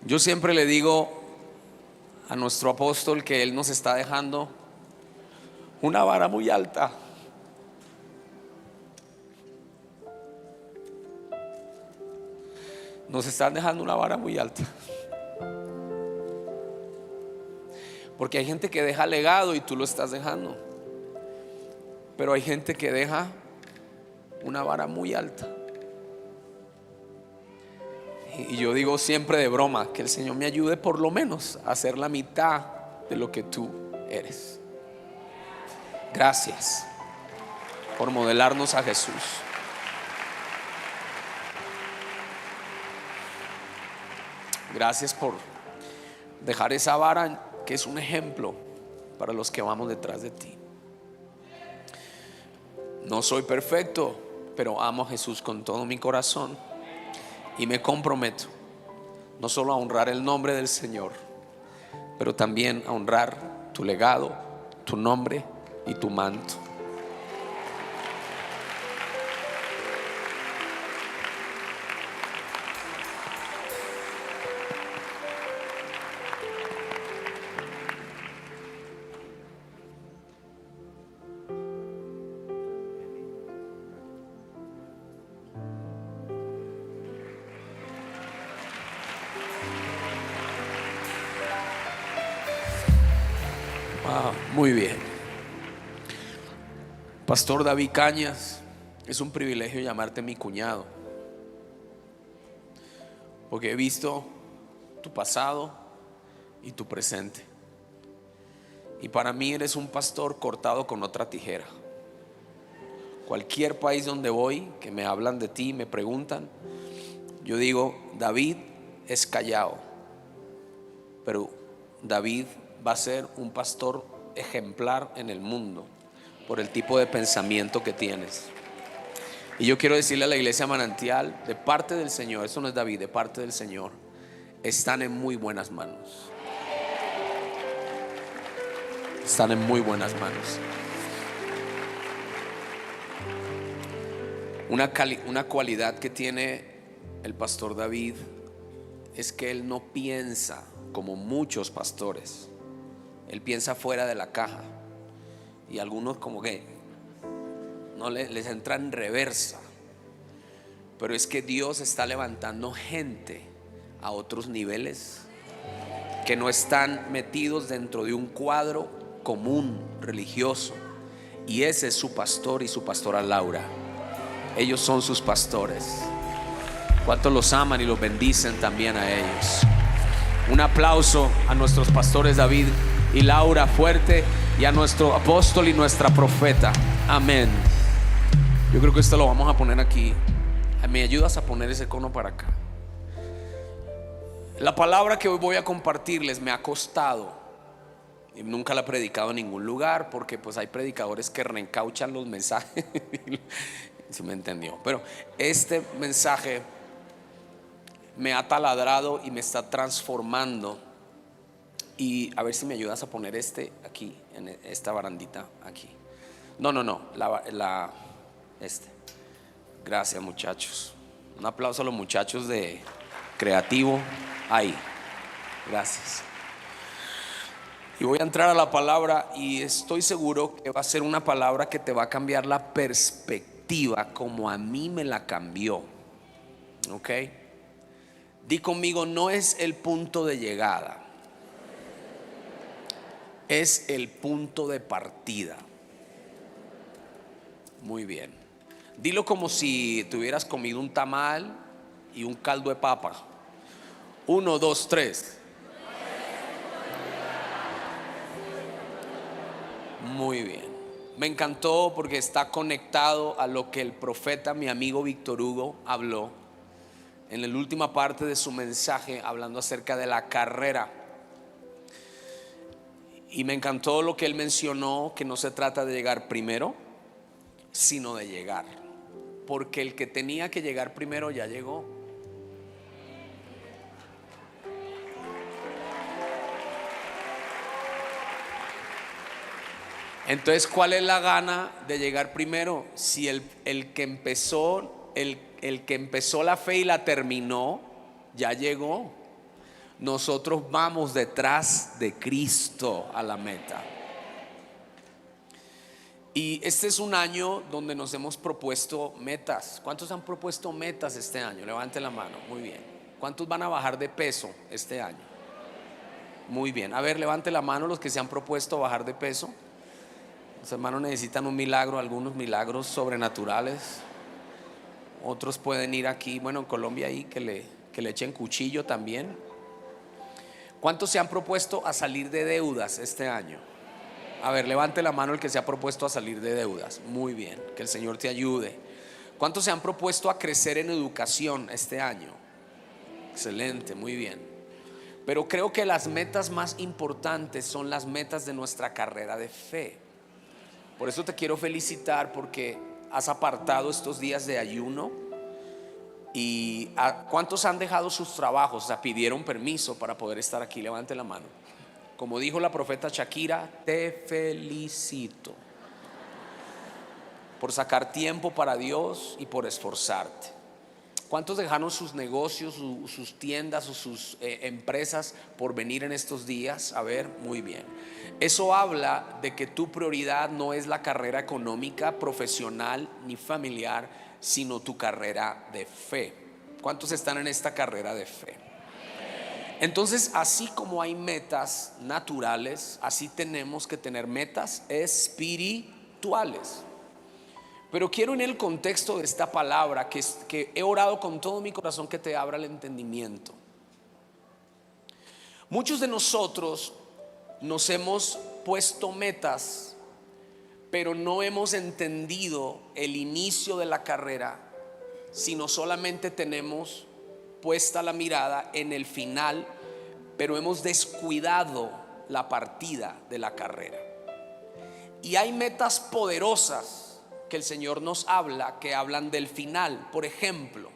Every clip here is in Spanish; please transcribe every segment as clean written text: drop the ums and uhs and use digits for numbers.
Yo siempre le digo a nuestro apóstol que él nos está dejando una vara muy alta. Nos están dejando una vara muy alta. Porque hay gente que deja legado y tú lo estás dejando. Pero hay gente que deja una vara muy alta. Y yo digo siempre de broma que el Señor me ayude por lo menos a ser la mitad de lo que tú eres. Gracias por modelarnos a Jesús. Gracias por dejar esa vara que es un ejemplo para los que vamos detrás de ti. No soy perfecto, pero amo a Jesús con todo mi corazón y me comprometo no solo a honrar el nombre del Señor, pero también a honrar tu legado, tu nombre y tu manto. Muy bien. Pastor David Cañas, es un privilegio llamarte mi cuñado, porque he visto tu pasado y tu presente. Y para mí eres un pastor cortado con otra tijera. Cualquier país donde voy que me hablan de ti, me preguntan, yo digo, David es callado, pero David va a ser un pastor ejemplar en el mundo por el tipo de pensamiento que tienes. Y yo quiero decirle a la iglesia Manantial, de parte del Señor, eso no es David, de parte del Señor, están en muy buenas manos. Están en muy buenas manos. Una cualidad que tiene el pastor David es que él no piensa como muchos pastores. Él piensa fuera de la caja. Y algunos como que no les entra en reversa. Pero es que Dios está levantando gente a otros niveles que no están metidos dentro de un cuadro común religioso. Y ese es su pastor y su pastora Laura. Ellos son sus pastores. ¿Cuántos los aman y los bendicen también a ellos? Un aplauso a nuestros pastores David y Laura fuerte, y a nuestro apóstol y nuestra profeta. Amén. Yo creo que esto lo vamos a poner aquí. ¿Me ayudas a poner ese cono para acá? La palabra que hoy voy a compartirles me ha costado, y nunca la he predicado en ningún lugar, porque pues hay predicadores que reencauchan los mensajes. ¿Sí me entendió? Pero este mensaje me ha taladrado y me está transformando. Y a ver si me ayudas a poner este aquí, en esta barandita aquí. No, Gracias, muchachos. Un aplauso a los muchachos de Creativo. Ahí. Gracias. Y voy a entrar a la palabra, y estoy seguro que va a ser una palabra que te va a cambiar la perspectiva como a mí me la cambió. ¿Ok? Di conmigo, no es el punto de llegada, es el punto de partida. Muy bien. Dilo como si te hubieras comido un tamal y un caldo de papa. 1, 2, 3. Muy bien. Me encantó porque está conectado a lo que el profeta, mi amigo Víctor Hugo, habló en la última parte de su mensaje, hablando acerca de la carrera. Y me encantó lo que él mencionó, que no se trata de llegar primero, sino de llegar. Porque el que tenía que llegar primero ya llegó. Entonces, ¿cuál es la gana de llegar primero? Si el que empezó la fe y la terminó, ya llegó. nosotros vamos detrás de Cristo a la meta. Y este es un año donde nos hemos propuesto metas. ¿Cuántos han propuesto metas este año? Levanten la mano. Muy bien. ¿Cuántos van a bajar de peso este año? Muy bien. A ver, levante la mano los que se han propuesto bajar de peso. Los hermanos necesitan un milagro, algunos milagros sobrenaturales. Otros pueden ir aquí, bueno, en Colombia ahí que le echen cuchillo también. ¿Cuántos se han propuesto a salir de deudas este año? A ver, levante la mano el que se ha propuesto a salir de deudas. Muy bien, que el Señor te ayude. ¿Cuántos se han propuesto a crecer en educación este año? Excelente, muy bien. Pero creo que las metas más importantes son las metas de nuestra carrera de fe. Por eso te quiero felicitar porque has apartado estos días de ayuno. ¿Y cuántos han dejado sus trabajos? O sea, pidieron permiso para poder estar aquí. Levante la mano. Como dijo la profeta Shakira, te felicito por sacar tiempo para Dios y por esforzarte. ¿Cuántos dejaron sus negocios, sus tiendas o sus empresas por venir en estos días? A ver, muy bien. Eso habla de que tu prioridad no es la carrera económica, profesional ni familiar, sino tu carrera de fe. ¿Cuántos están en esta carrera de fe? Entonces, así como hay metas naturales, así tenemos que tener metas espirituales. Pero quiero, en el contexto de esta palabra, que he orado con todo mi corazón, que te abra el entendimiento. Muchos de nosotros nos hemos puesto metas, pero no hemos entendido el inicio de la carrera, sino solamente tenemos puesta la mirada en el final, pero hemos descuidado la partida de la carrera. Y hay metas poderosas que el Señor nos habla, que hablan del final. Por ejemplo,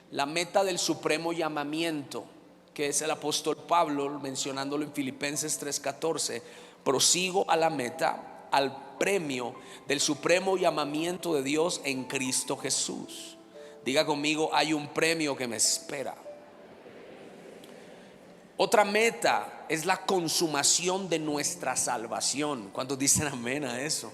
la meta del supremo llamamiento, que es el apóstol Pablo mencionándolo en Filipenses 3:14. Prosigo a la meta, al premio del supremo llamamiento de Dios en Cristo Jesús. Diga conmigo, hay un premio que me espera. Otra meta es la consumación de nuestra salvación. ¿Cuántos dicen amén a eso?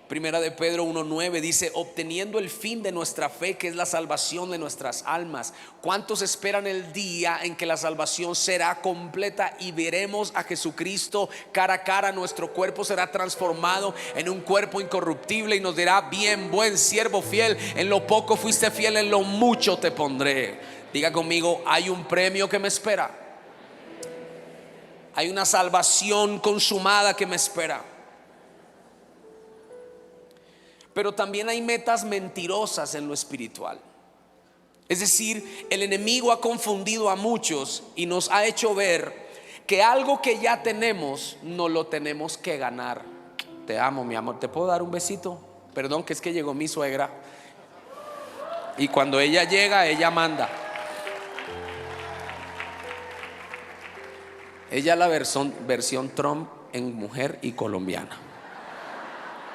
Primera de Pedro 1:9 dice, obteniendo el fin de nuestra fe, que es la salvación de nuestras almas. ¿Cuántos esperan el día en que la salvación será completa y veremos a Jesucristo cara a cara? Nuestro cuerpo será transformado en un cuerpo incorruptible y nos dirá, bien, buen siervo fiel, en lo poco fuiste fiel, en lo mucho te pondré. Diga conmigo, hay un premio que me espera. Hay una salvación consumada que me espera. Pero también hay metas mentirosas en lo espiritual. Es decir, el enemigo ha confundido a muchos y nos ha hecho ver que algo que ya tenemos no lo tenemos que ganar. Te amo, mi amor. ¿Te puedo dar un besito? Perdón, que es que llegó mi suegra y cuando ella llega, ella manda. Ella es la versión Trump en mujer y colombiana.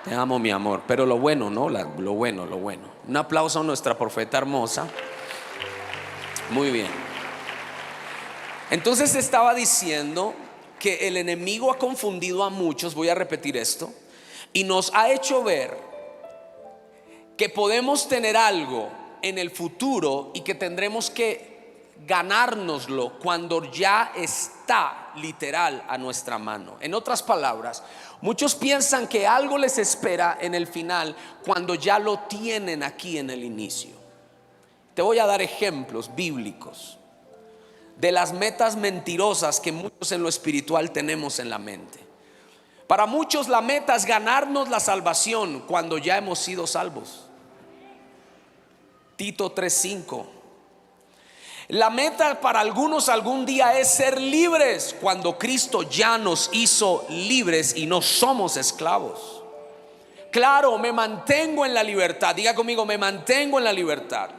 Te amo, mi amor. Pero lo bueno, ¿no? Lo bueno. Un aplauso a nuestra profeta hermosa. Muy bien. Entonces estaba diciendo que el enemigo ha confundido a muchos, voy a repetir esto, y nos ha hecho ver que podemos tener algo en el futuro y que tendremos que ganárnoslo cuando ya está literal a nuestra mano. En otras palabras, muchos piensan que algo les espera en el final cuando ya lo tienen aquí en el inicio. Te voy a dar ejemplos bíblicos de las metas mentirosas que muchos en lo espiritual tenemos en la mente. Para muchos la meta es ganarnos la salvación cuando ya hemos sido salvos. Tito 3:5. La meta para algunos algún día es ser libres cuando Cristo ya nos hizo libres y no somos esclavos. Claro, me mantengo en la libertad. Diga conmigo, me mantengo en la libertad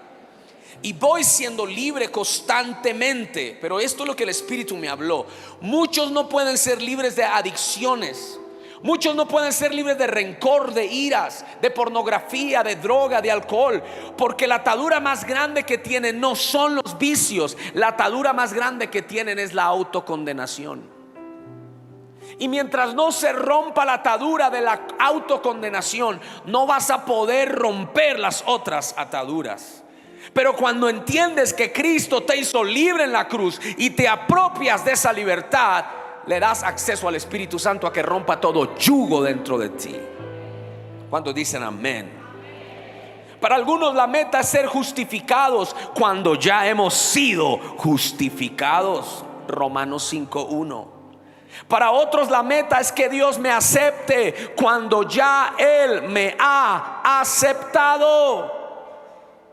y voy siendo libre constantemente. Pero esto es lo que el Espíritu me habló. Muchos no pueden ser libres de adicciones. Muchos no pueden ser libres de rencor, de iras, de pornografía, de droga, de alcohol, porque la atadura más grande que tienen no son los vicios. La atadura más grande que tienen es la autocondenación. Y mientras no se rompa la atadura de la autocondenación, no vas a poder romper las otras ataduras. Pero cuando entiendes que Cristo te hizo libre en la cruz y te apropias de esa libertad, le das acceso al Espíritu Santo a que rompa todo yugo dentro de ti. ¿Cuántos dicen amén? Para algunos la meta es ser justificados cuando ya hemos sido justificados. Romanos 5:1. Para otros la meta es que Dios me acepte cuando ya Él me ha aceptado.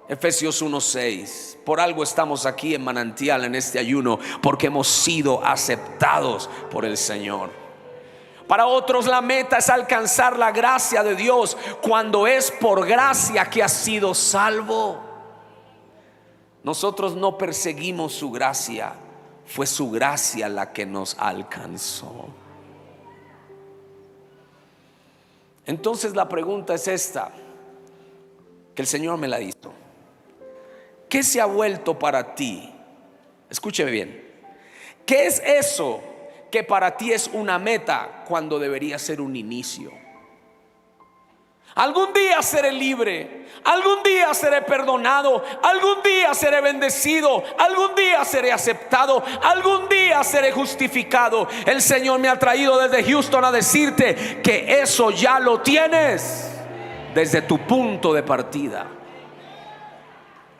Efesios 1:6. Por algo estamos aquí en Manantial en este ayuno, porque hemos sido aceptados por el Señor. Para otros la meta es alcanzar la gracia de Dios cuando es por gracia que has sido salvo. Nosotros no perseguimos su gracia, fue su gracia la que nos alcanzó. Entonces la pregunta es esta, que el Señor me la hizo: ¿qué se ha vuelto para ti? Escúcheme bien. ¿Qué es eso que para ti es una meta cuando debería ser un inicio? Algún día seré libre, algún día seré perdonado, algún día seré bendecido, algún día seré aceptado, algún día seré justificado. El Señor me ha traído desde Houston a decirte que eso ya lo tienes desde tu punto de partida.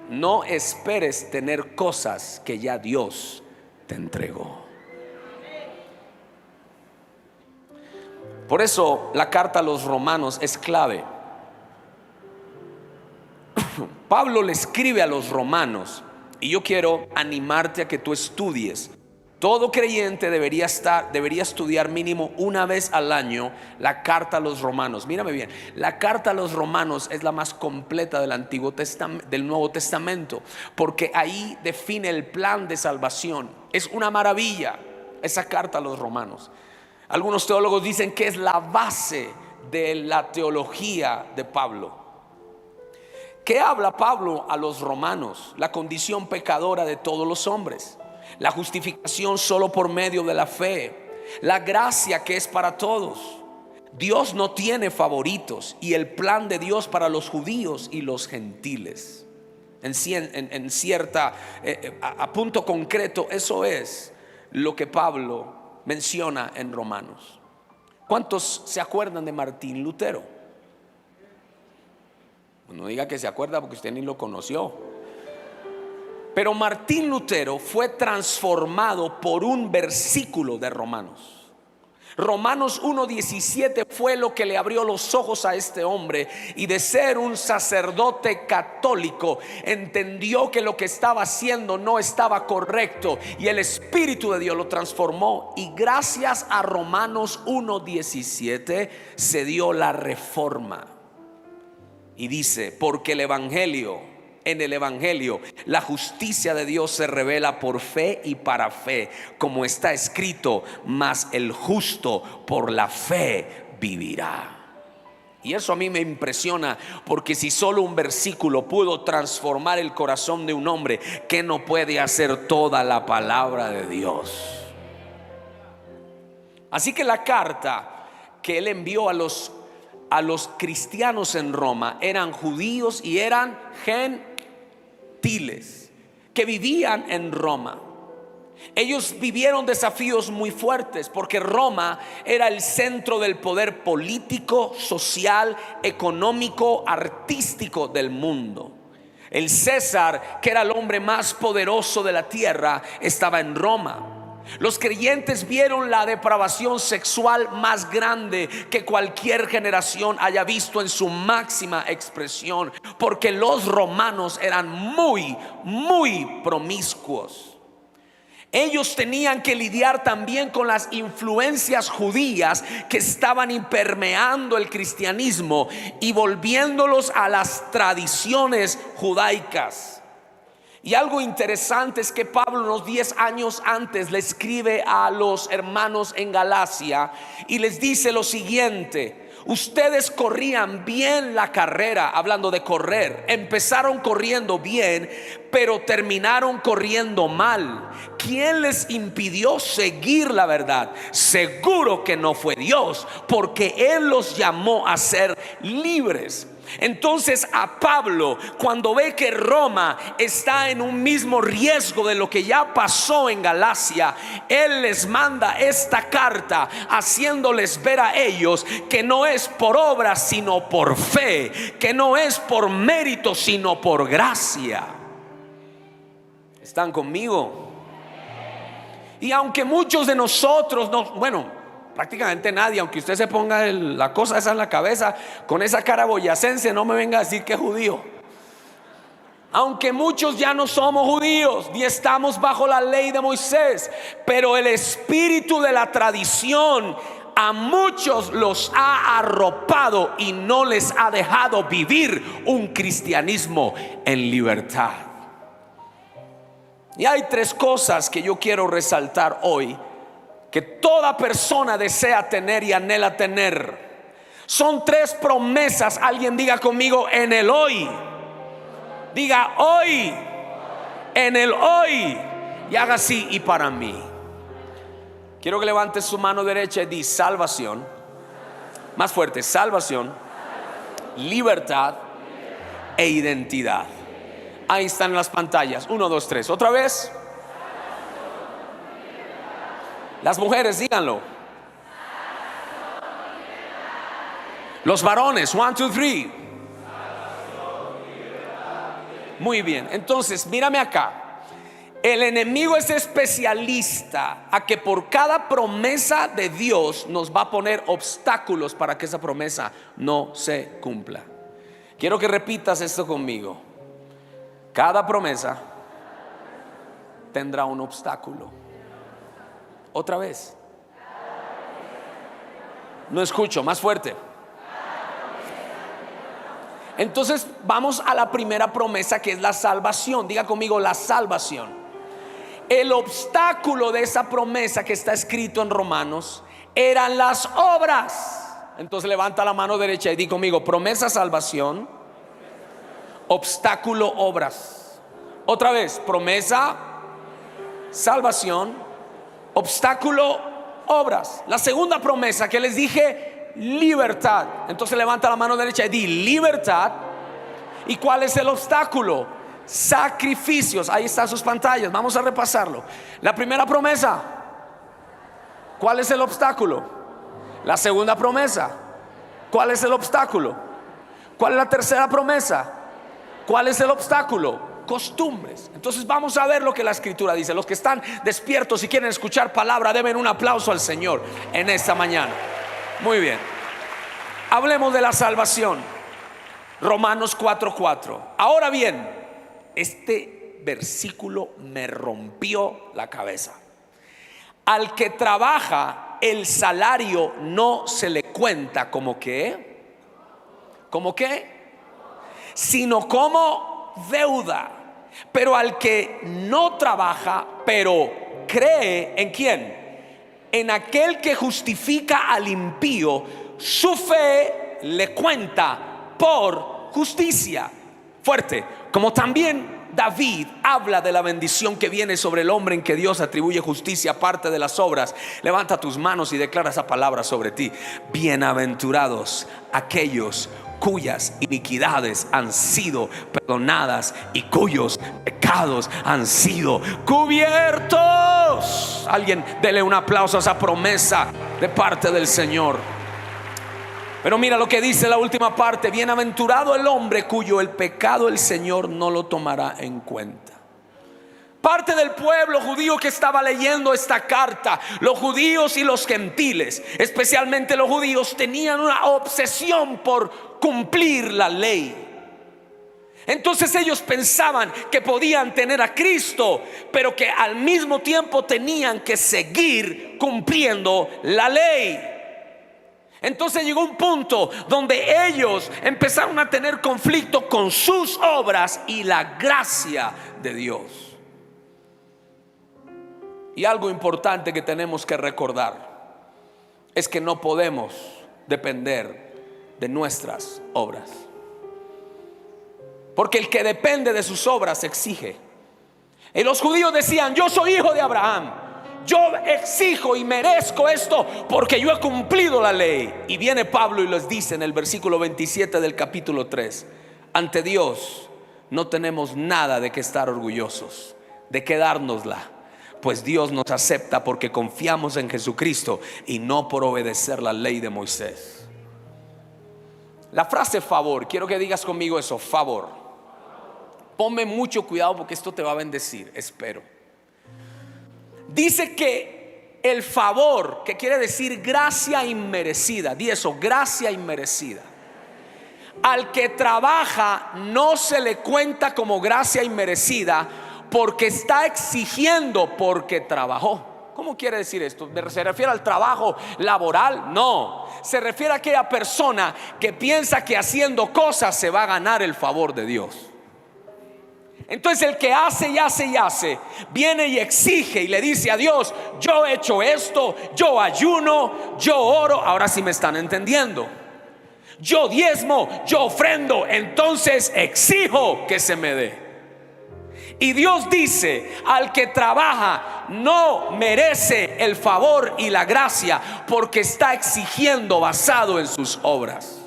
No esperes tener cosas que ya Dios te entregó. Por eso la carta a los romanos es clave. Pablo le escribe a los romanos, y yo quiero animarte a que tú estudies. Todo creyente debería estudiar mínimo una vez al año la carta a los romanos. Mírame bien, la carta a los romanos es la más completa del Nuevo Testamento, porque ahí define el plan de salvación. Es una maravilla esa carta a los romanos. Algunos teólogos dicen que es la base de la teología de Pablo. ¿Qué habla Pablo a los romanos? La condición pecadora de todos los hombres, la justificación solo por medio de la fe, la gracia que es para todos. Dios no tiene favoritos, y el plan de Dios para los judíos y los gentiles. A punto concreto, eso es lo que Pablo menciona en Romanos. ¿Cuántos se acuerdan de Martín Lutero? No diga que se acuerda porque usted ni lo conoció. Pero Martín Lutero fue transformado por un versículo de Romanos. Romanos 1:17 fue lo que le abrió los ojos a este hombre, y de ser un sacerdote católico entendió que lo que estaba haciendo no estaba correcto, y el Espíritu de Dios lo transformó, y gracias a Romanos 1:17 se dio la reforma. Y dice: porque en el Evangelio la justicia de Dios se revela por fe y para fe, como está escrito: mas el justo por la fe vivirá. Y eso a mí me impresiona, porque si solo un versículo pudo transformar el corazón de un hombre, ¿qué no puede hacer toda la palabra de Dios? Así que la carta que él envió a los cristianos en Roma eran judíos y eran gentiles que vivían en Roma. Ellos vivieron desafíos muy fuertes, porque Roma era el centro del poder político, social, económico, artístico del mundo. El César, que era el hombre más poderoso de la tierra, estaba en Roma. Los creyentes vieron la depravación sexual más grande que cualquier generación haya visto en su máxima expresión, porque los romanos eran muy promiscuos. Ellos tenían que lidiar también con las influencias judías que estaban impermeando el cristianismo y volviéndolos a las tradiciones judaicas. Y algo interesante es que Pablo unos 10 años antes le escribe a los hermanos en Galacia y les dice lo siguiente: ustedes corrían bien la carrera, hablando de correr, empezaron corriendo bien, pero terminaron corriendo mal. ¿Quién les impidió seguir la verdad? Seguro que no fue Dios, porque Él los llamó a ser libres. Entonces a Pablo, cuando ve que Roma está en un mismo riesgo de lo que ya pasó en Galacia, él les manda esta carta haciéndoles ver a ellos que no es por obra sino por fe, que no es por mérito sino por gracia. ¿Están conmigo? Y aunque muchos de nosotros prácticamente nadie, aunque usted se ponga la cosa esa en la cabeza con esa cara boyacense, no me venga a decir que es judío. Aunque muchos ya no somos judíos ni estamos bajo la ley de Moisés, pero el espíritu de la tradición a muchos los ha arropado y no les ha dejado vivir un cristianismo en libertad. Y hay 3 cosas que yo quiero resaltar hoy, que toda persona desea tener y anhela tener. Son 3 promesas. Alguien diga conmigo: en el hoy. Diga hoy. En el hoy. Y haga así: y para mí. Quiero que levante su mano derecha y di: salvación. Más fuerte: salvación, libertad e identidad. Ahí están las pantallas. 1, 2, 3. Otra vez. Las mujeres, díganlo. Los varones, 1, 2, 3. Muy bien, entonces mírame acá. El enemigo es especialista a que por cada promesa de Dios nos va a poner obstáculos para que esa promesa no se cumpla. Quiero que repitas esto conmigo. Cada promesa tendrá un obstáculo. Otra vez. No escucho, más fuerte. Entonces vamos a la primera promesa, que es la salvación. Diga conmigo: la salvación. El obstáculo de esa promesa que está escrito en Romanos eran las obras. Entonces levanta la mano derecha y di conmigo: promesa, salvación, obstáculo, obras. Otra vez: promesa, salvación, obstáculo, obras. La segunda promesa que les dije: libertad. Entonces levanta la mano derecha y di: libertad. ¿Y cuál es el obstáculo? Sacrificios. Ahí están sus pantallas, vamos a repasarlo. La primera promesa, ¿cuál es el obstáculo? La segunda promesa, ¿cuál es el obstáculo? ¿Cuál es la tercera promesa? ¿Cuál es el obstáculo? Costumbres. Entonces vamos a ver lo que la escritura dice. Los que están despiertos y quieren escuchar palabra, deben un aplauso al Señor en esta mañana. Muy bien, hablemos de la salvación. Romanos 4:4. Ahora bien, este versículo me rompió la cabeza. Al que trabaja, el salario no se le cuenta como que, sino como deuda. Pero al que no trabaja, pero cree ¿en quién? En aquel que justifica al impío, su fe le cuenta por justicia. Fuerte. Como también David habla de la bendición que viene sobre el hombre en que Dios atribuye justicia aparte de las obras. Levanta tus manos y declara esa palabra sobre ti: bienaventurados aquellos cuyas iniquidades han sido perdonadas y cuyos pecados han sido cubiertos. Alguien dele un aplauso a esa promesa de parte del Señor. Pero mira lo que dice la última parte: bienaventurado el hombre cuyo el pecado el Señor no lo tomará en cuenta. Parte del pueblo judío que estaba leyendo esta carta, los judíos y los gentiles, especialmente los judíos, tenían una obsesión por cumplir la ley. Entonces ellos pensaban que podían tener a Cristo, pero que al mismo tiempo tenían que seguir cumpliendo la ley. Entonces llegó un punto donde ellos empezaron a tener conflicto con sus obras y la gracia de Dios. Y algo importante que tenemos que recordar es que no podemos depender de nuestras obras, porque el que depende de sus obras exige. Y los judíos decían: yo soy hijo de Abraham, yo exijo y merezco esto porque yo he cumplido la ley. Y viene Pablo y les dice en el versículo 27 del capítulo 3: ante Dios no tenemos nada de que estar orgullosos, de que dárnosla, pues Dios nos acepta porque confiamos en Jesucristo y no por obedecer la ley de Moisés. La frase favor, quiero que digas conmigo eso: favor. Ponme mucho cuidado porque esto te va a bendecir, espero. Dice que el favor, que quiere decir gracia inmerecida, di eso, gracia inmerecida, al que trabaja no se le cuenta como gracia inmerecida, porque está exigiendo porque trabajó. ¿Cómo quiere decir esto? ¿Se refiere al trabajo laboral? No, se refiere a aquella persona que piensa que haciendo cosas se va a ganar el favor de Dios. Entonces el que hace y hace y hace, viene y exige y le dice a Dios: yo he hecho esto, yo ayuno, yo oro. Ahora sí me están entendiendo. Yo diezmo, yo ofrendo, entonces exijo que se me dé. Y Dios dice: al que trabaja no merece el favor y la gracia, porque está exigiendo basado en sus obras.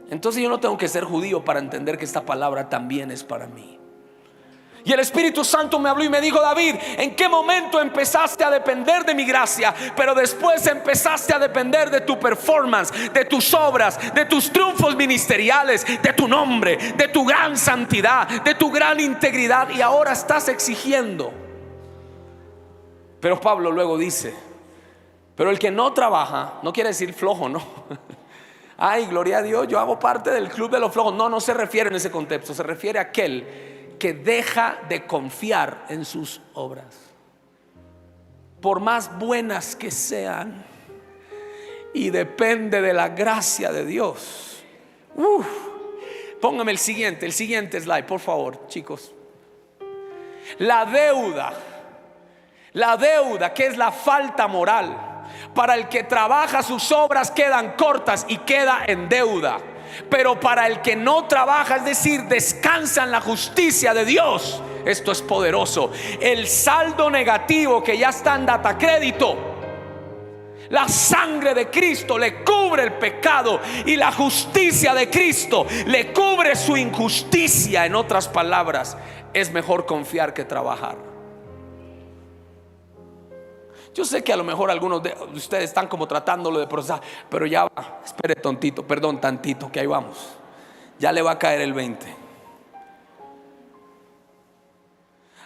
Entonces yo no tengo que ser judío para entender que esta palabra también es para mí. Y el Espíritu Santo me habló y me dijo: David, ¿en qué momento empezaste a depender de mi gracia, pero después empezaste a depender de tu performance, de tus obras, de tus triunfos ministeriales, de tu nombre, de tu gran santidad, de tu gran integridad, y ahora estás exigiendo? Pero Pablo luego dice: pero el que no trabaja, no quiere decir flojo, no. Ay, gloria a Dios, yo hago parte del club de los flojos. No, no se refiere en ese contexto. Se refiere a aquel que deja de confiar en sus obras, por más buenas que sean, y depende de la gracia de Dios. Póngame el siguiente slide, por favor, chicos. La deuda, que es la falta moral. Para el que trabaja, sus obras quedan cortas y queda en deuda. Pero para el que no trabaja, es decir, descansa en la justicia de Dios, esto es poderoso. El saldo negativo que ya está en data crédito, la sangre de Cristo le cubre el pecado, y la justicia de Cristo le cubre su injusticia. En otras palabras, es mejor confiar que trabajar. Yo sé que a lo mejor algunos de ustedes están como tratándolo de procesar, pero ya va, espere tantito, que ahí vamos. Ya le va a caer el 20.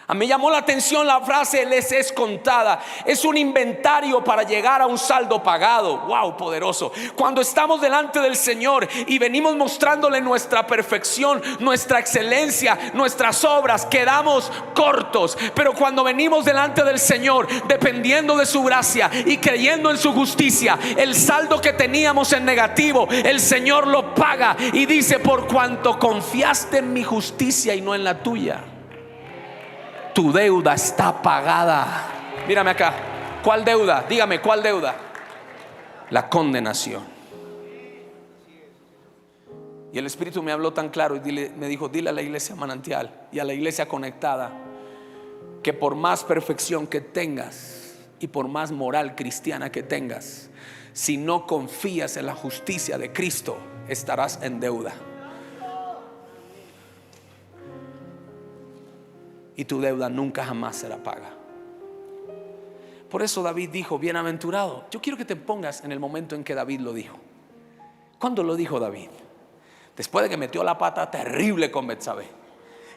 A mí llamó la atención la frase: les es contada. Es un inventario para llegar a un saldo pagado. Wow, poderoso. Cuando estamos delante del Señor y venimos mostrándole nuestra perfección, nuestra excelencia, nuestras obras, quedamos cortos. Pero cuando venimos delante del Señor, dependiendo de su gracia y creyendo en su justicia, el saldo que teníamos en negativo, el Señor lo paga y dice: por cuanto confiaste en mi justicia y no en la tuya, tu deuda está pagada. Mírame acá. ¿Cuál deuda? Dígame, ¿cuál deuda? La condenación. Y el Espíritu me habló tan claro y me dijo: dile a la iglesia Manantial y a la iglesia conectada que por más perfección que tengas y por más moral cristiana que tengas, si no confías en la justicia de Cristo, estarás en deuda. Y tu deuda nunca jamás será paga. Por eso David dijo: bienaventurado. Yo quiero que te pongas en el momento en que David lo dijo. ¿Cuándo lo dijo David? Después de que metió la pata terrible con Betsabé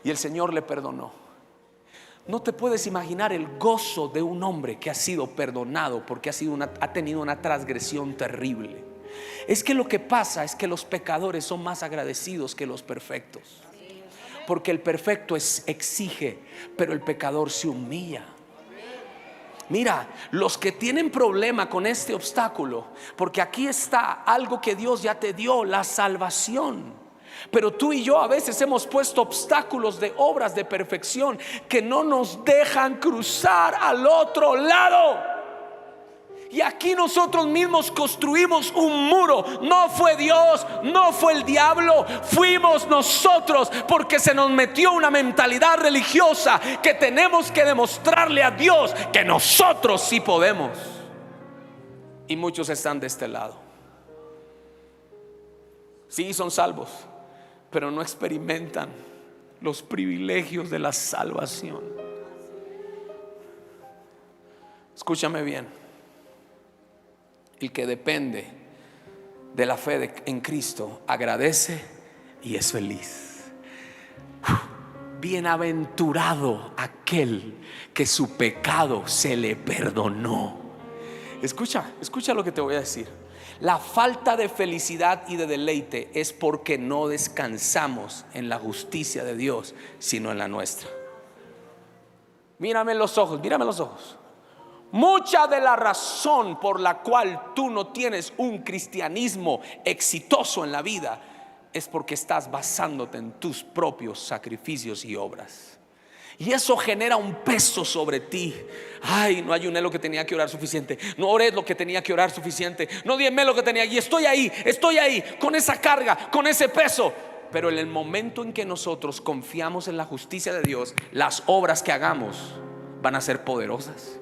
y el Señor le perdonó. No te puedes imaginar el gozo de un hombre que ha sido perdonado porque ha tenido una transgresión terrible. Es que lo que pasa es que los pecadores son más agradecidos que los perfectos. Porque el perfecto exige, pero el pecador se humilla. Mira, los que tienen problema con este obstáculo, porque aquí está algo que Dios ya te dio, la salvación. Pero tú y yo a veces hemos puesto obstáculos de obras de perfección que no nos dejan cruzar al otro lado. Y aquí nosotros mismos construimos un muro. No fue Dios, no fue el diablo, fuimos nosotros, porque se nos metió una mentalidad religiosa que tenemos que demostrarle a Dios que nosotros sí podemos. Y muchos están de este lado. Sí, son salvos, pero no experimentan los privilegios de la salvación. Escúchame bien. El que depende de la fe en Cristo agradece y es feliz. Bienaventurado aquel que su pecado se le perdonó. Escucha lo que te voy a decir. La falta de felicidad y de deleite es porque no descansamos en la justicia de Dios, sino en la nuestra. Mírame en los ojos, mírame en los ojos. Mucha de la razón por la cual tú no tienes un cristianismo exitoso en la vida es porque estás basándote en tus propios sacrificios y obras. Y eso genera un peso sobre ti. Ay, no ayuné lo que tenía que orar suficiente, no oré lo que tenía que orar suficiente, no diezmé lo que tenía. Y estoy ahí con esa carga, con ese peso. Pero en el momento en que nosotros confiamos en la justicia de Dios, las obras que hagamos van a ser poderosas.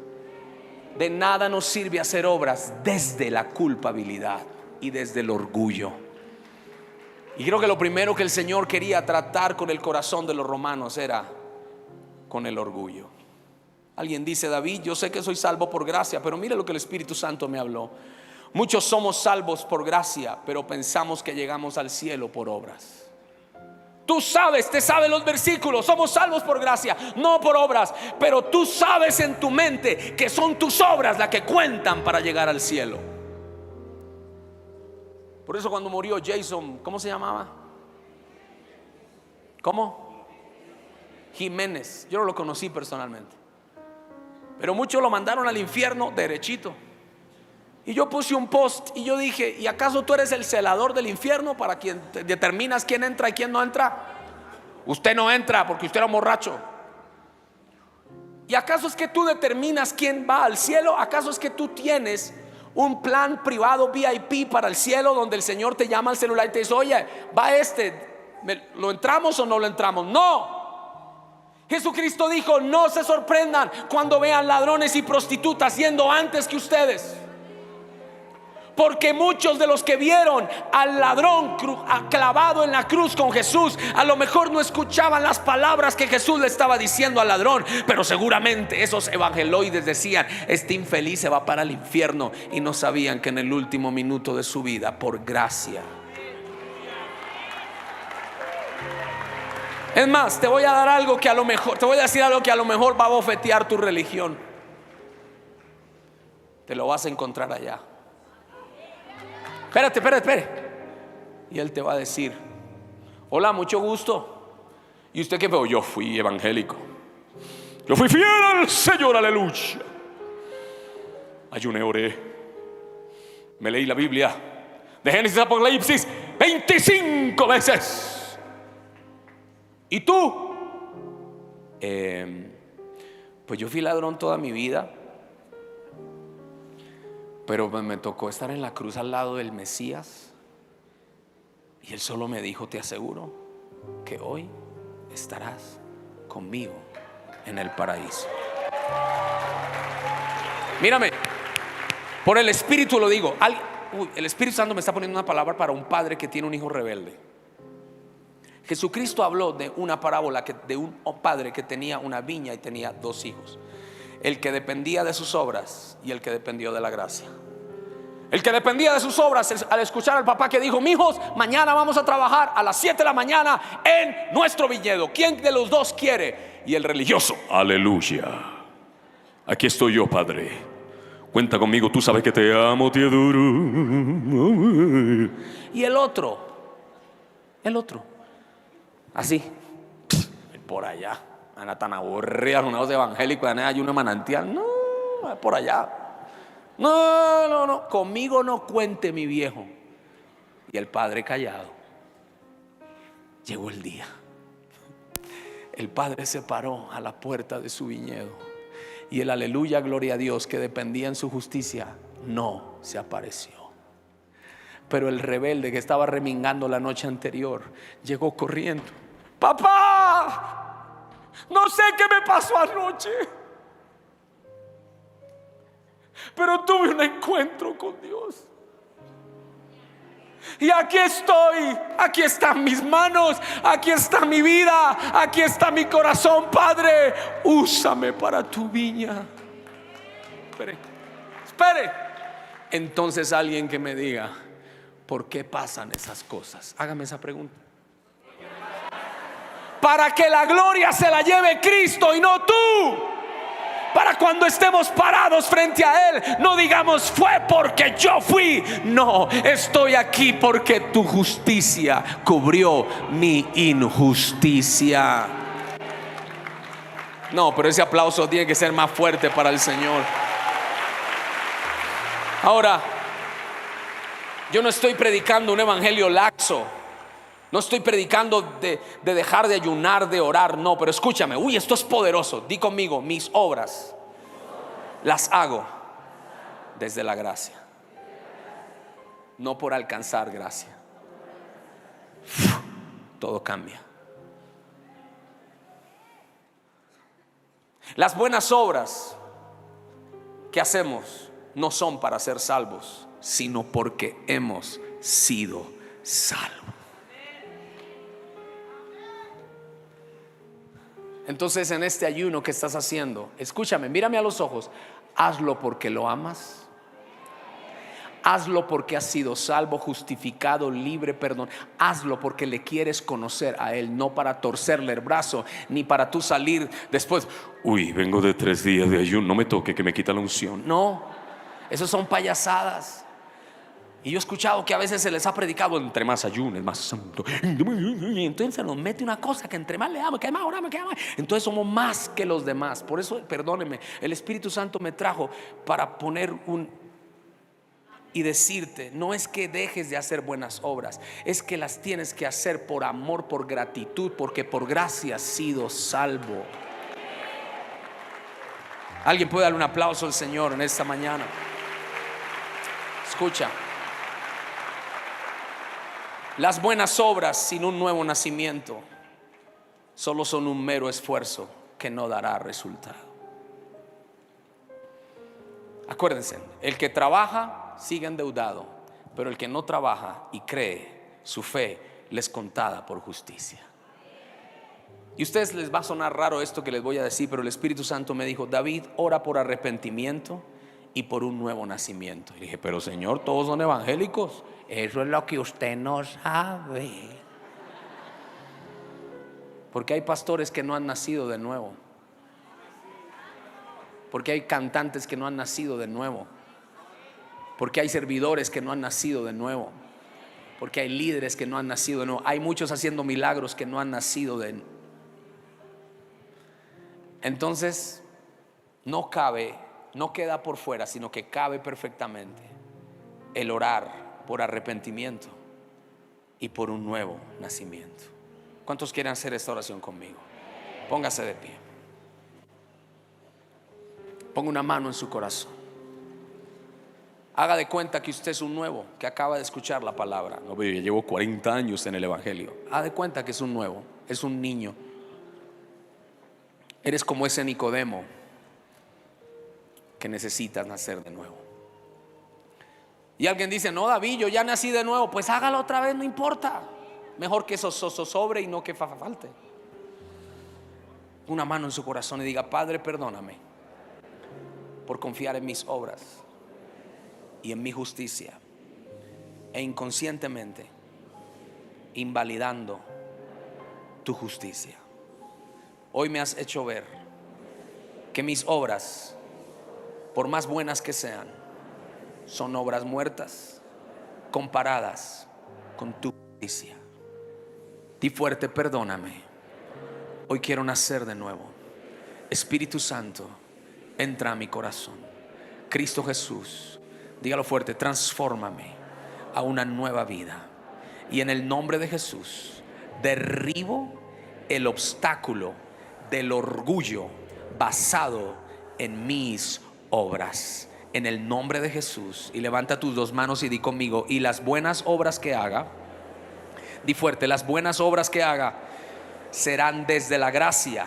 De nada nos sirve hacer obras desde la culpabilidad y desde el orgullo. Y creo que lo primero que el Señor quería tratar con el corazón de los romanos era con el orgullo. Alguien dice: David, yo sé que soy salvo por gracia, pero mire lo que el Espíritu Santo me habló. Muchos somos salvos por gracia, pero pensamos que llegamos al cielo por obras. Tú sabes, te sabes los versículos. Somos salvos por gracia, no por obras. Pero tú sabes en tu mente que son tus obras las que cuentan para llegar al cielo. Por eso cuando murió Jason, ¿cómo se llamaba? ¿Cómo? Jiménez. Yo no lo conocí personalmente, pero muchos lo mandaron al infierno derechito. Y yo puse un post y yo dije: ¿y acaso tú eres el celador del infierno para quien determinas quién entra y quién no entra? Usted no entra porque usted era un borracho. ¿Y acaso es que tú determinas quién va al cielo? ¿Acaso es que tú tienes un plan privado VIP para el cielo, donde el Señor te llama al celular y te dice: oye, va ¿lo entramos o no lo entramos? No. Jesucristo dijo: no se sorprendan cuando vean ladrones y prostitutas yendo antes que ustedes. Porque muchos de los que vieron al ladrón clavado en la cruz con Jesús, a lo mejor no escuchaban las palabras que Jesús le estaba diciendo al ladrón, pero seguramente esos evangeloides decían: este infeliz se va para el infierno, y no sabían que en el último minuto de su vida, por gracia. Es más, te voy a dar algo que a lo mejor, te voy a decir algo que a lo mejor va a bofetear tu religión. Te lo vas a encontrar allá. Espérate. Y él te va a decir: hola, mucho gusto. ¿Y usted qué fue? Yo fui evangélico, yo fui fiel al Señor, aleluya. Ayuné, oré, me leí la Biblia de Génesis a Apocalipsis 25 veces. ¿Y tú? Pues yo fui ladrón toda mi vida, pero me tocó estar en la cruz al lado del Mesías, y él solo me dijo: te aseguro que hoy estarás conmigo en el paraíso. Mírame, por el Espíritu lo digo. El Espíritu Santo me está poniendo una palabra para un padre que tiene un hijo rebelde. Jesucristo habló de una parábola de un padre que tenía una viña y tenía dos hijos: el que dependía de sus obras y el que dependió de la gracia. El que dependía de sus obras, al escuchar al papá que dijo: mijos, mañana vamos a trabajar a las 7 de la mañana en nuestro viñedo, ¿quién de los dos quiere? Y el religioso: aleluya, aquí estoy yo, padre, cuenta conmigo, tú sabes que te amo, te adoro. Y el otro, así, por allá, anda tan aburrida, una voz evangélica, hay una manantial. No, por allá. No, conmigo no cuente, mi viejo. Y el padre callado. Llegó el día. El padre se paró a la puerta de su viñedo y el aleluya, gloria a Dios, que dependía en su justicia, no se apareció. Pero el rebelde que estaba remingando la noche anterior llegó corriendo. Papá, no sé qué me pasó anoche, pero tuve un encuentro con Dios. Y aquí estoy, aquí están mis manos, aquí está mi vida, aquí está mi corazón. Padre, úsame para tu viña. Espere. Entonces alguien que me diga, ¿por qué pasan esas cosas? Hágame esa pregunta. Para que la gloria se la lleve Cristo y no tú. Para cuando estemos parados frente a Él, no digamos fue porque yo fui. No, estoy aquí porque tu justicia cubrió mi injusticia. No, pero ese aplauso tiene que ser más fuerte para el Señor. Ahora, yo no estoy predicando un evangelio laxo. No estoy predicando de dejar de ayunar, de orar, no, pero escúchame, esto es poderoso. Di conmigo, mis obras las hago desde la gracia, no por alcanzar gracia. Todo cambia. Las buenas obras que hacemos no son para ser salvos, sino porque hemos sido salvos. Entonces, en este ayuno que estás haciendo, escúchame, mírame a los ojos. Hazlo porque lo amas. Hazlo porque has sido salvo, justificado, libre, perdón. Hazlo porque le quieres conocer a Él, no para torcerle el brazo, ni para tú salir después. Vengo de 3 días de ayuno, no me toque que me quita la unción. No, esos son payasadas. Y yo he escuchado que a veces se les ha predicado, entre más ayunes, más santo. Y entonces se nos mete una cosa que entre más le amo, que más oramos, que más. Entonces somos más que los demás. Por eso, perdónenme, el Espíritu Santo me trajo para poner y decirte, no es que dejes de hacer buenas obras, es que las tienes que hacer por amor, por gratitud, porque por gracia has sido salvo. Alguien puede darle un aplauso al Señor en esta mañana. Escucha. Las buenas obras sin un nuevo nacimiento solo son un mero esfuerzo que no dará resultado. Acuérdense, el que trabaja sigue endeudado, pero el que no trabaja y cree, su fe les contada por justicia. Y a ustedes les va a sonar raro esto que les voy a decir, pero el Espíritu Santo me dijo: David, ora por arrepentimiento y por un nuevo nacimiento. Y dije: pero Señor, todos son evangélicos. Eso es lo que usted no sabe. Porque hay pastores que no han nacido de nuevo. Porque hay cantantes que no han nacido de nuevo. Porque hay servidores que no han nacido de nuevo. Porque hay líderes que no han nacido de nuevo. Hay muchos haciendo milagros que no han nacido de nuevo. Entonces, no queda por fuera, sino que cabe perfectamente el orar por arrepentimiento y por un nuevo nacimiento. ¿Cuántos quieren hacer esta oración conmigo? Póngase de pie. Ponga una mano en su corazón. Haga de cuenta que usted es un nuevo, que acaba de escuchar la palabra. No, pero yo llevo 40 años en el evangelio. Haga de cuenta que es un nuevo, es un niño. Eres como ese Nicodemo que necesitas nacer de nuevo. Y alguien dice: no, David, yo ya nací de nuevo. Pues hágalo otra vez, no importa. Mejor que eso sobre y no que falte. Una mano en su corazón y diga: Padre, perdóname por confiar en mis obras y en mi justicia, e inconscientemente invalidando tu justicia. Hoy me has hecho ver que mis obras, por más buenas que sean, son obras muertas comparadas con tu justicia. Di fuerte: perdóname. Hoy quiero nacer de nuevo. Espíritu Santo, entra a mi corazón. Cristo Jesús, dígalo fuerte, transfórmame a una nueva vida. Y en el nombre de Jesús derribo el obstáculo del orgullo basado en mis obras. En el nombre de Jesús. Y levanta tus dos manos y di conmigo: y las buenas obras que haga, di fuerte, las buenas obras que haga serán desde la gracia,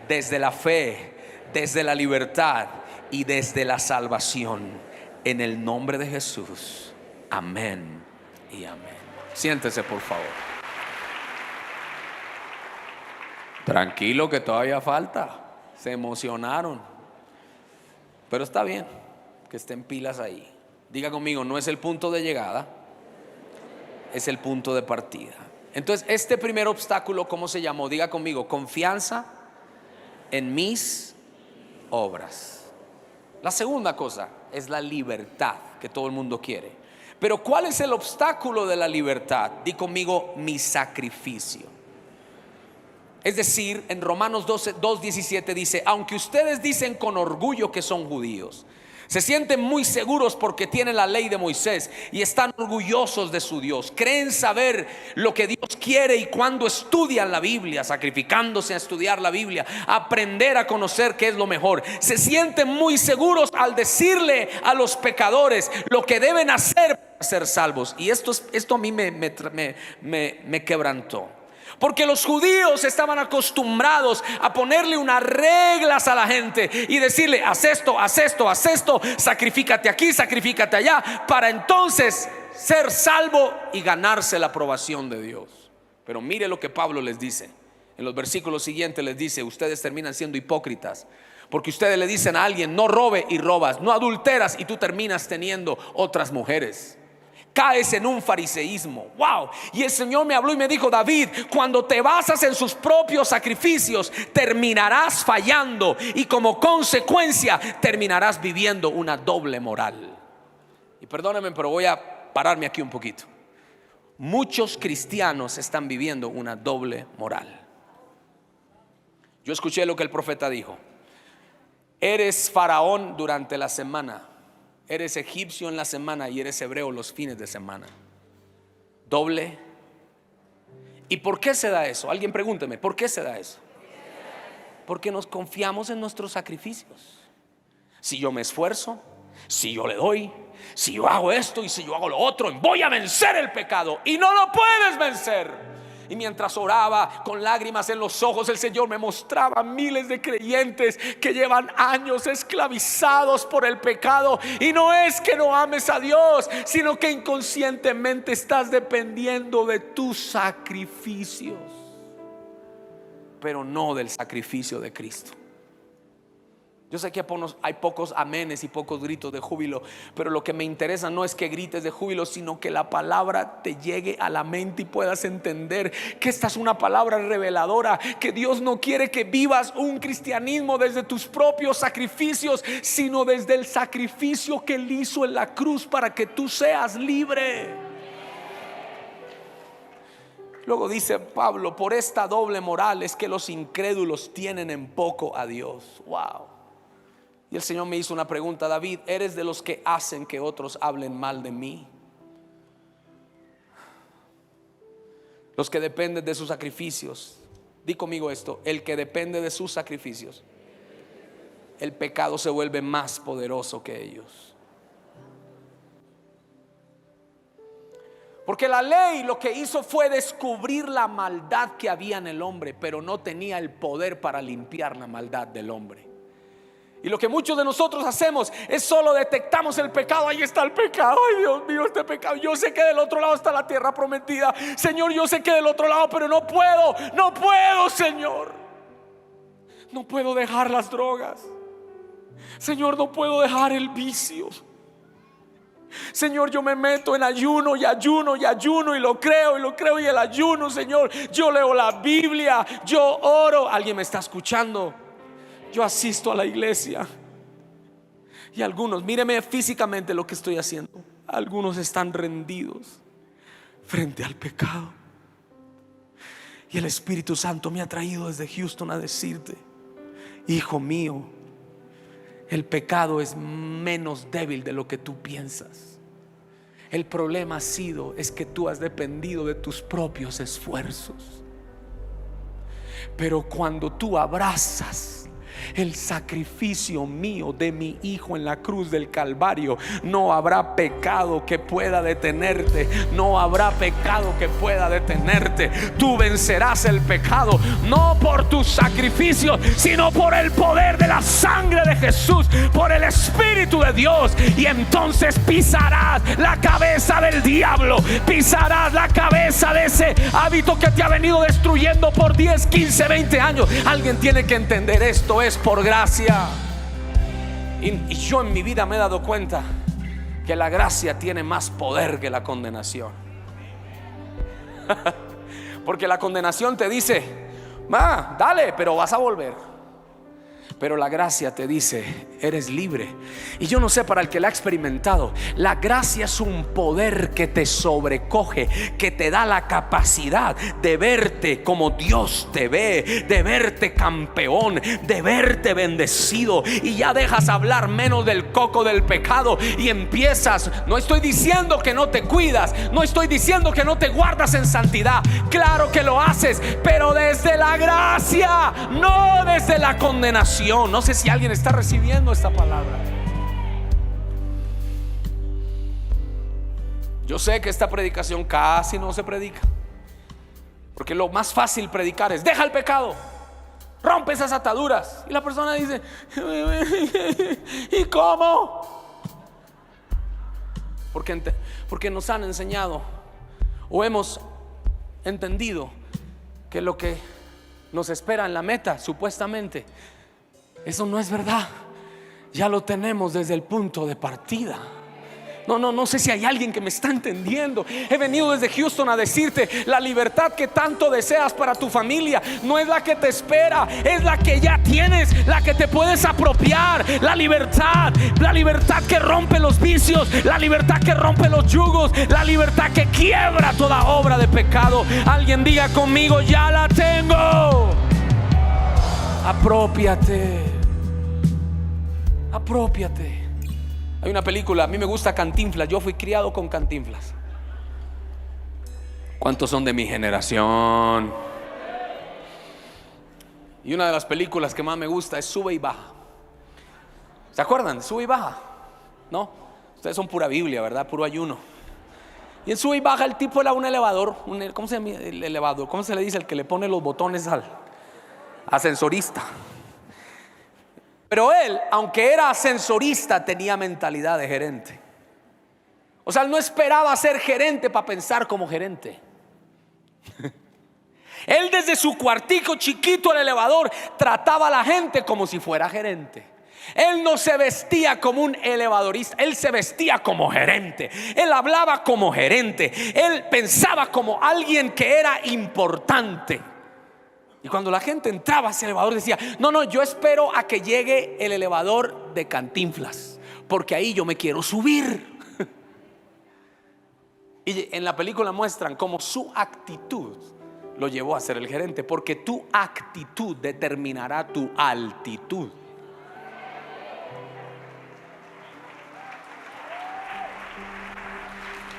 desde la fe, desde la libertad y desde la salvación. En el nombre de Jesús. Amén y amén. Siéntese, por favor. Tranquilo, que todavía falta. Se emocionaron, pero está bien que estén pilas ahí. Diga conmigo: no es el punto de llegada, es el punto de partida. Entonces, este primer obstáculo, ¿cómo se llamó? Diga conmigo: confianza en mis obras. La segunda cosa es la libertad, que todo el mundo quiere. Pero ¿cuál es el obstáculo de la libertad? Di conmigo: mi sacrificio. Es decir, en Romanos 2:17 dice: aunque ustedes dicen con orgullo que son judíos, se sienten muy seguros porque tienen la ley de Moisés y están orgullosos de su Dios. Creen saber lo que Dios quiere, y cuando estudian la Biblia, sacrificándose a estudiar la Biblia, a aprender a conocer qué es lo mejor, se sienten muy seguros al decirle a los pecadores lo que deben hacer para ser salvos. Y esto a mí me quebrantó. Porque los judíos estaban acostumbrados a ponerle unas reglas a la gente y decirle: haz esto, haz esto, haz esto, sacrifícate aquí, sacrifícate allá, para entonces ser salvo y ganarse la aprobación de Dios. Pero mire lo que Pablo les dice. En los versículos siguientes les dice: ustedes terminan siendo hipócritas, porque ustedes le dicen a alguien: no robe, y robas; no adulteras, y tú terminas teniendo otras mujeres. Caes en un fariseísmo. Wow. Y el Señor me habló y me dijo: David, cuando te basas en sus propios sacrificios, terminarás fallando, y como consecuencia terminarás viviendo una doble moral. Y perdónenme, pero voy a pararme aquí un poquito. Muchos cristianos están viviendo una doble moral. Yo escuché lo que el profeta dijo: eres faraón durante la semana, eres egipcio en la semana y eres hebreo los fines de semana. Doble. ¿Y por qué se da eso? Alguien pregúnteme: ¿por qué se da eso? Porque nos confiamos en nuestros sacrificios. Si yo me esfuerzo, si yo le doy, si yo hago esto y si yo hago lo otro, voy a vencer el pecado. Y no lo puedes vencer. Y mientras oraba con lágrimas en los ojos, el Señor me mostraba miles de creyentes que llevan años esclavizados por el pecado. Y no es que no ames a Dios, sino que inconscientemente estás dependiendo de tus sacrificios, pero no del sacrificio de Cristo. Yo sé que hay pocos amenes y pocos gritos de júbilo, pero lo que me interesa no es que grites de júbilo, sino que la palabra te llegue a la mente y puedas entender que esta es una palabra reveladora, que Dios no quiere que vivas un cristianismo desde tus propios sacrificios, sino desde el sacrificio que Él hizo en la cruz para que tú seas libre. Luego dice Pablo: por esta doble moral es que los incrédulos tienen en poco a Dios. Wow. Y el Señor me hizo una pregunta: David, ¿eres de los que hacen que otros hablen mal de mí? Los que dependen de sus sacrificios. Di conmigo esto: el que depende de sus sacrificios, el pecado se vuelve más poderoso que ellos. Porque la ley lo que hizo fue descubrir la maldad que había en el hombre, pero no tenía el poder para limpiar la maldad del hombre. Y lo que muchos de nosotros hacemos es solo detectamos el pecado. Ahí está el pecado. Ay, Dios mío, este pecado. Yo sé que del otro lado está la tierra prometida. Señor, yo sé que del otro lado, pero no puedo, Señor. No puedo dejar las drogas. Señor, no puedo dejar el vicio. Señor, yo me meto en ayuno y ayuno y ayuno, y lo creo y el ayuno, Señor, yo leo la Biblia, yo oro. ¿Alguien me está escuchando? Yo asisto a la iglesia y algunos, míreme físicamente lo que estoy haciendo, algunos están rendidos frente al pecado. Y el Espíritu Santo me ha traído desde Houston a decirte: hijo mío, El pecado es menos débil de lo que tú piensas. El problema es que tú has dependido de tus propios esfuerzos. Pero cuando tú abrazas el sacrificio mío de mi Hijo en la cruz del Calvario, no habrá pecado que pueda detenerte. No habrá pecado que pueda detenerte. Tú vencerás el pecado, no por tus sacrificios, sino por el poder de la sangre de Jesús, por el Espíritu de Dios. Y entonces pisarás la cabeza del diablo, pisarás la cabeza de ese hábito que te ha venido destruyendo por 10, 15, 20 años. Alguien tiene que entender esto. Es por gracia. Y yo en mi vida me he dado cuenta que la gracia tiene más poder que la condenación. Porque la condenación te dice: dale, pero vas a volver. Pero la gracia te dice: eres libre. Y yo no sé, para el que la ha experimentado, la gracia es un poder que te sobrecoge, que te da la capacidad de verte como Dios te ve, de verte campeón, de verte bendecido. Y ya dejas hablar menos del coco del pecado y empiezas. No estoy diciendo que no te cuidas, no estoy diciendo que no te guardas en santidad. Claro que lo haces, pero desde la gracia, no desde la condenación. No sé si alguien está recibiendo esta palabra. Yo sé que esta predicación casi no se predica, porque lo más fácil predicar es: deja el pecado, rompe esas ataduras. Y la persona dice: ¿y cómo? Porque nos han enseñado, o hemos entendido, que lo que nos espera en la meta, supuestamente, eso no es verdad. Ya lo tenemos desde el punto de partida. No sé si hay alguien que me está entendiendo. He venido desde Houston a decirte: la libertad que tanto deseas para tu familia no es la que te espera, es la que ya tienes, la que te puedes apropiar. La libertad que rompe los vicios, la libertad que rompe los yugos, la libertad que quiebra toda obra de pecado. Alguien diga conmigo: ya la tengo. Apropiate. Hay una película, a mí me gusta Cantinflas. Yo fui criado con Cantinflas. ¿Cuántos son de mi generación? Y una de las películas que más me gusta es Sube y Baja. ¿Se acuerdan? Sube y Baja. ¿No? Ustedes son pura Biblia, ¿verdad? Puro ayuno. Y en Sube y Baja el tipo era un elevador. ¿Cómo se llama el elevador? ¿Cómo se le dice? El que le pone los botones al ascensorista. Pero él, aunque era ascensorista, tenía mentalidad de gerente. O sea, él no esperaba ser gerente para pensar como gerente. Él, desde su cuartico chiquito, el elevador, trataba a la gente como si fuera gerente. Él no se vestía como un elevadorista, él se vestía como gerente. Él hablaba como gerente. Él pensaba como alguien que era importante. Y cuando la gente entraba a ese elevador decía: no, yo espero a que llegue el elevador de Cantinflas, porque ahí yo me quiero subir. Y en la película muestran cómo su actitud lo llevó a ser el gerente, porque tu actitud determinará tu altitud.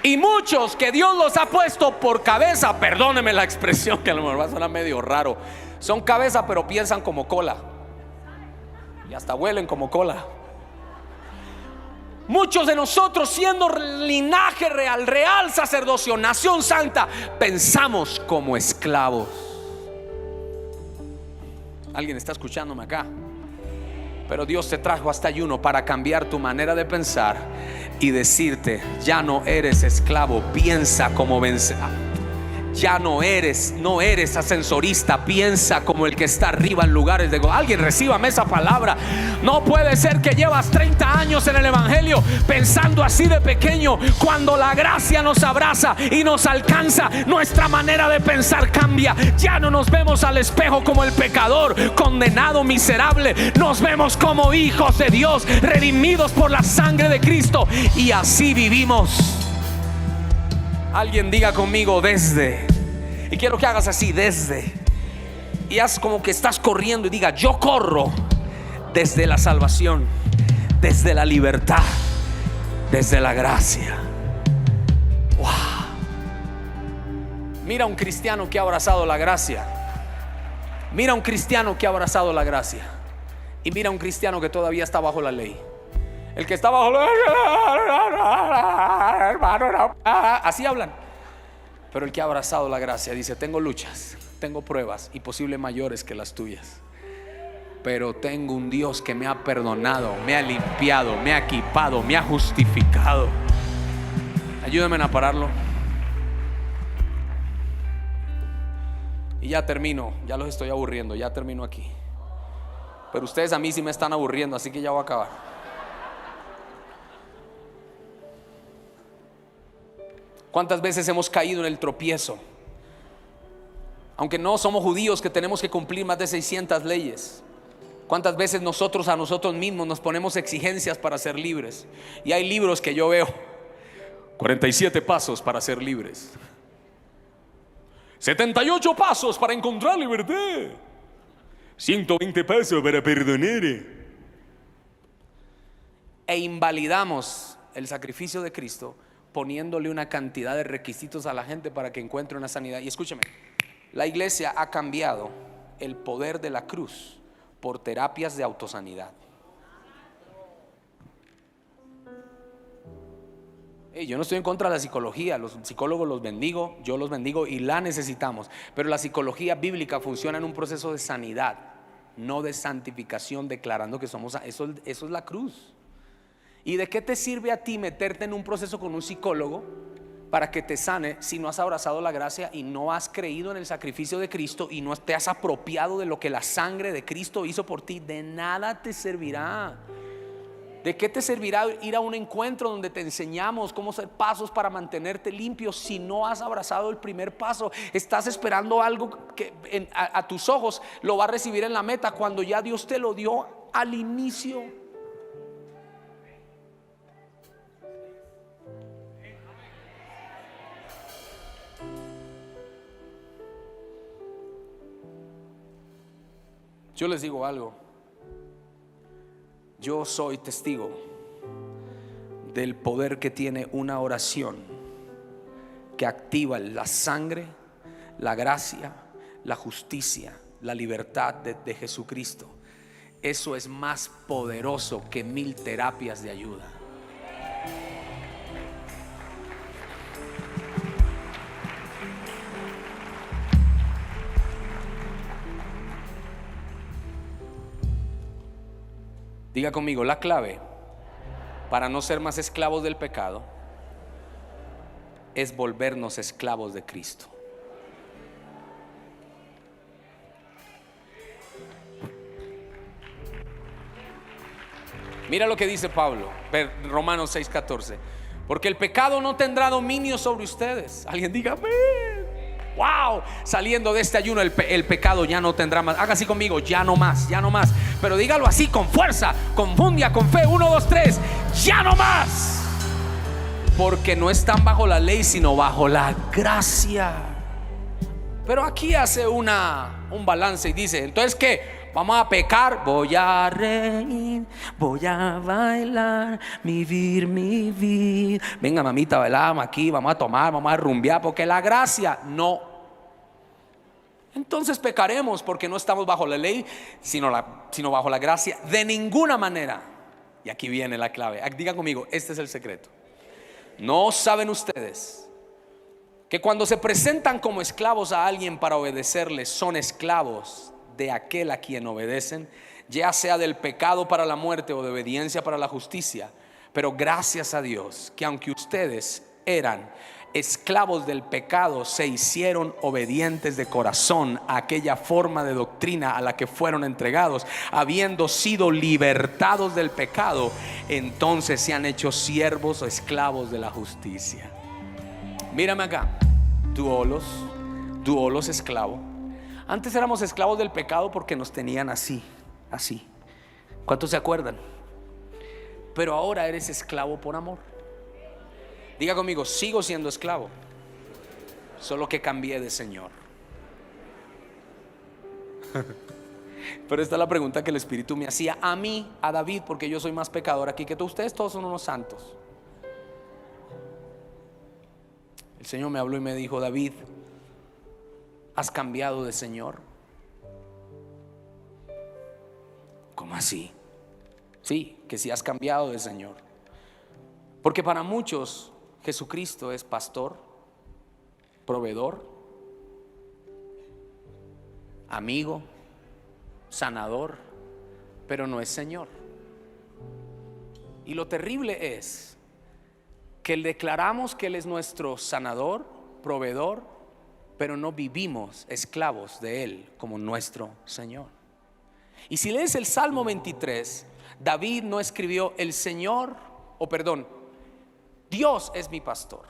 Y muchos que Dios los ha puesto por cabeza, perdóneme la expresión que a lo mejor va a sonar medio raro, son cabeza pero piensan como cola y hasta huelen como cola. Muchos de nosotros, siendo linaje real, real sacerdocio, nación santa, pensamos como esclavos. ¿Alguien está escuchándome acá? Pero Dios te trajo hasta ayuno para cambiar tu manera de pensar y decirte: ya no eres esclavo, piensa como vencedor. Ya no eres ascensorista, piensa como el que está arriba en lugares de gozo. Alguien recíbame esa palabra. No puede ser que llevas 30 años en el evangelio pensando así de pequeño. Cuando la gracia nos abraza y nos alcanza, nuestra manera de pensar cambia. Ya no nos vemos al espejo como el pecador, condenado, miserable. Nos vemos como hijos de Dios, redimidos por la sangre de Cristo, y así vivimos. Alguien diga conmigo: desde. Y quiero que hagas así: desde. Y haz como que estás corriendo y diga: yo corro desde la salvación. desde la libertad, desde la gracia. Wow. Mira un cristiano que ha abrazado la gracia. Mira un cristiano que ha abrazado la gracia. Y mira un cristiano que todavía está bajo la ley. El que está bajo la hermano, así hablan. Pero el que ha abrazado la gracia dice: tengo luchas, tengo pruebas y posibles mayores que las tuyas, pero tengo un Dios que me ha perdonado, me ha limpiado, me ha equipado, me ha justificado. Ayúdenme a pararlo. Y ya termino, ya los estoy aburriendo, ya termino aquí. Pero ustedes a mí sí me están aburriendo, así que ya voy a acabar. ¿Cuántas veces hemos caído en el tropiezo? Aunque no somos judíos que tenemos que cumplir más de 600 leyes. ¿Cuántas veces nosotros a nosotros mismos nos ponemos exigencias para ser libres? Y hay libros que yo veo: 47 pasos para ser libres, 78 pasos para encontrar libertad, 120 pasos para perdonar. E invalidamos el sacrificio de Cristo poniéndole una cantidad de requisitos a la gente para que encuentre una sanidad. Y escúchame, la iglesia ha cambiado el poder de la cruz por terapias de autosanidad. Yo no estoy en contra de la psicología, los psicólogos los bendigo, yo los bendigo y la necesitamos. Pero la psicología bíblica funciona en un proceso de sanidad, no de santificación, declarando que somos. Eso es la cruz. ¿Y de qué te sirve a ti meterte en un proceso con un psicólogo para que te sane si no has abrazado la gracia y no has creído en el sacrificio de Cristo y no te has apropiado de lo que la sangre de Cristo hizo por ti? De nada te servirá. ¿De qué te servirá ir a un encuentro donde te enseñamos cómo hacer pasos para mantenerte limpio si no has abrazado el primer paso? Estás esperando algo que a tus ojos lo va a recibir en la meta, cuando ya Dios te lo dio al inicio. Yo les digo algo. Yo soy testigo del poder que tiene una oración que activa la sangre, la gracia, la justicia, la libertad de Jesucristo. Eso es más poderoso que 1000 terapias de ayuda. Diga conmigo: la clave para no ser más esclavos del pecado es volvernos esclavos de Cristo. Mira lo que dice Pablo, Romanos 6:14. Porque el pecado no tendrá dominio sobre ustedes. Alguien diga amén. Wow, saliendo de este ayuno el pecado ya no tendrá más. Haga así conmigo: ya no más, ya no más. Pero dígalo así, con fuerza, con fundia, con fe. 1, 2, 3, ya no más. Porque no están bajo la ley, sino bajo la gracia. Pero aquí hace un balance y dice: entonces ¿qué? Vamos a pecar. Voy a reír, voy a bailar, vivir mi vida. Venga, mamita, bailamos aquí, vamos a tomar, vamos a rumbear, porque la gracia no. Entonces pecaremos porque no estamos bajo la ley, sino bajo la gracia. De ninguna manera. Y aquí viene la clave. Digan conmigo: este es el secreto. ¿No saben ustedes que cuando se presentan como esclavos a alguien para obedecerles, son esclavos de aquel a quien obedecen, ya sea del pecado para la muerte o de obediencia para la justicia? Pero gracias a Dios que aunque ustedes eran esclavos del pecado, se hicieron obedientes de corazón a aquella forma de doctrina a la que fueron entregados. Habiendo sido libertados del pecado, entonces se han hecho siervos o esclavos de la justicia. Mírame acá, duolos esclavo. Antes éramos esclavos del pecado porque nos tenían así. ¿Cuántos se acuerdan? Pero ahora eres esclavo por amor. Diga conmigo: sigo siendo esclavo, solo que cambié de Señor. Pero esta es la pregunta que el Espíritu me hacía a mí, a David, porque yo soy más pecador aquí que todos ustedes. Todos son unos santos. El Señor me habló y me dijo: David, ¿has cambiado de Señor? ¿Cómo así? Sí, que sí has cambiado de Señor. Porque para muchos Jesucristo es pastor, proveedor, amigo, sanador, pero no es Señor. Y lo terrible es que declaramos que Él es nuestro sanador, proveedor, pero no vivimos esclavos de Él como nuestro Señor. Y si lees el Salmo 23, David no escribió el Señor, Dios es mi pastor,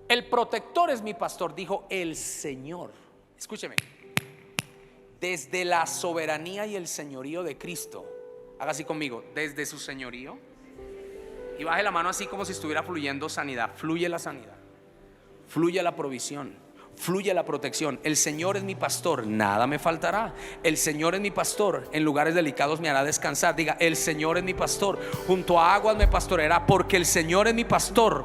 el protector es mi pastor, dijo el Señor. Escúcheme, desde la soberanía y el señorío de Cristo, haga así conmigo, desde su señorío, y baje la mano así como si estuviera fluyendo sanidad. Fluye la sanidad, fluye la provisión, fluye la protección. El Señor es mi pastor, nada me faltará. El Señor es mi pastor, en lugares delicados me hará descansar. Diga: el Señor es mi pastor, junto a aguas me pastoreará. Porque el Señor es mi pastor,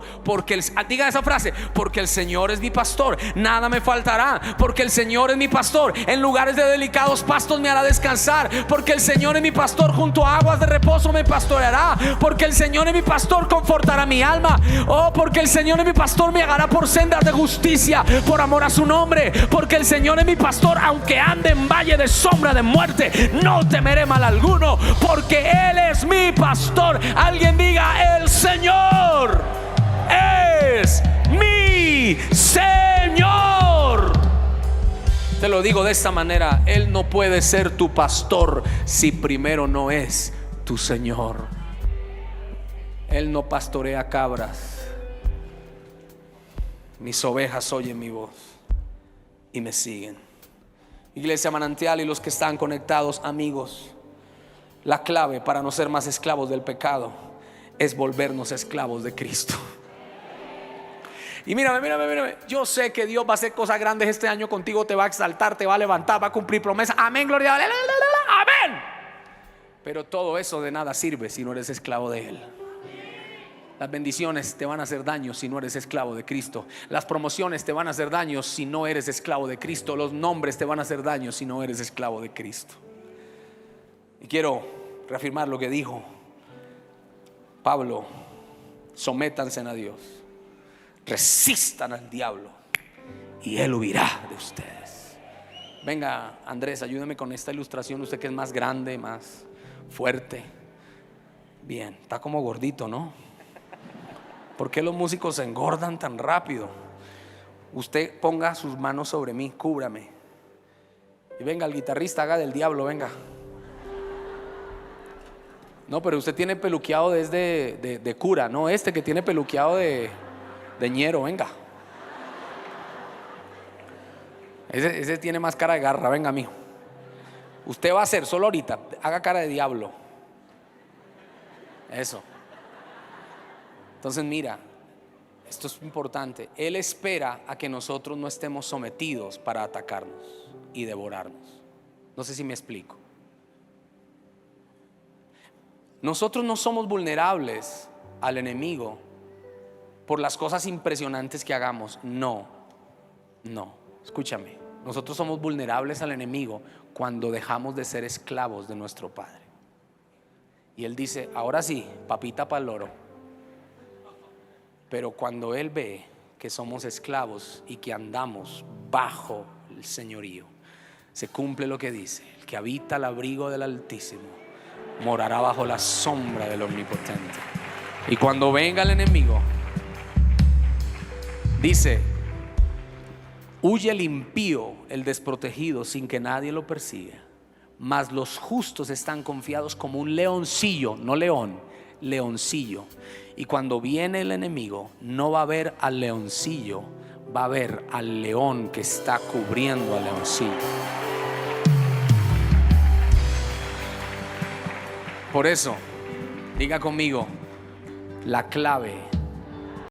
diga esa frase: porque el Señor es mi pastor, nada me faltará. Porque el Señor es mi pastor, en lugares de delicados pastos me hará descansar. Porque el Señor es mi pastor, junto a aguas de reposo me pastoreará. Porque el Señor es mi pastor, confortará mi alma. Oh, porque el Señor es mi pastor, me guiará por sendas de justicia, por amor a su nombre. Porque el Señor es mi pastor, aunque ande en valle de sombra de muerte, no temeré mal alguno, porque Él es mi pastor. Alguien diga: el Señor es mi Señor. Te lo digo de esta manera: Él no puede ser tu pastor si primero no es tu Señor. Él no pastorea cabras. Mis ovejas oyen mi voz y me siguen. Iglesia Manantial y los que están conectados, amigos, la clave para no ser más esclavos del pecado es volvernos esclavos de Cristo. Y mírame, yo sé que Dios va a hacer cosas grandes este año contigo, te va a exaltar, te va a levantar, va a cumplir promesas. Amén, gloria a Dios, amén. Pero todo eso de nada sirve si no eres esclavo de Él. Las bendiciones te van a hacer daño si no eres esclavo de Cristo. Las promociones te van a hacer daño si no eres esclavo de Cristo. Los nombres te van a hacer daño si no eres esclavo de Cristo. Y quiero reafirmar lo que dijo Pablo: sométanse a Dios, resistan al diablo y Él huirá de ustedes. Venga, Andrés, ayúdeme con esta ilustración. Usted que es más grande, más fuerte. Bien, está como gordito, ¿no? ¿Por qué los músicos se engordan tan rápido? Usted ponga sus manos sobre mí, cúbrame. Y venga, el guitarrista, haga del diablo, venga. No, pero usted tiene peluqueado desde de cura, no este que tiene peluqueado de ñero, venga. Ese tiene más cara de garra, venga, mijo. Usted va a hacer, solo ahorita, haga cara de diablo. Eso. Entonces mira, esto es importante. Él espera a que nosotros no estemos sometidos para atacarnos y devorarnos. No sé si me explico. Nosotros no somos vulnerables al enemigo por las cosas impresionantes que hagamos. No, escúchame. Nosotros somos vulnerables al enemigo cuando dejamos de ser esclavos de nuestro Padre. Y Él dice: ahora sí, papita para el loro. Pero cuando Él ve que somos esclavos y que andamos bajo el señorío, se cumple lo que dice: el que habita al abrigo del Altísimo morará bajo la sombra del Omnipotente. Y cuando venga el enemigo, dice: huye el impío, el desprotegido, sin que nadie lo persiga, mas los justos están confiados como un leoncillo, no león, leoncillo. Y cuando viene el enemigo, no va a ver al leoncillo, va a ver al león que está cubriendo al leoncillo. Por eso, diga conmigo: la clave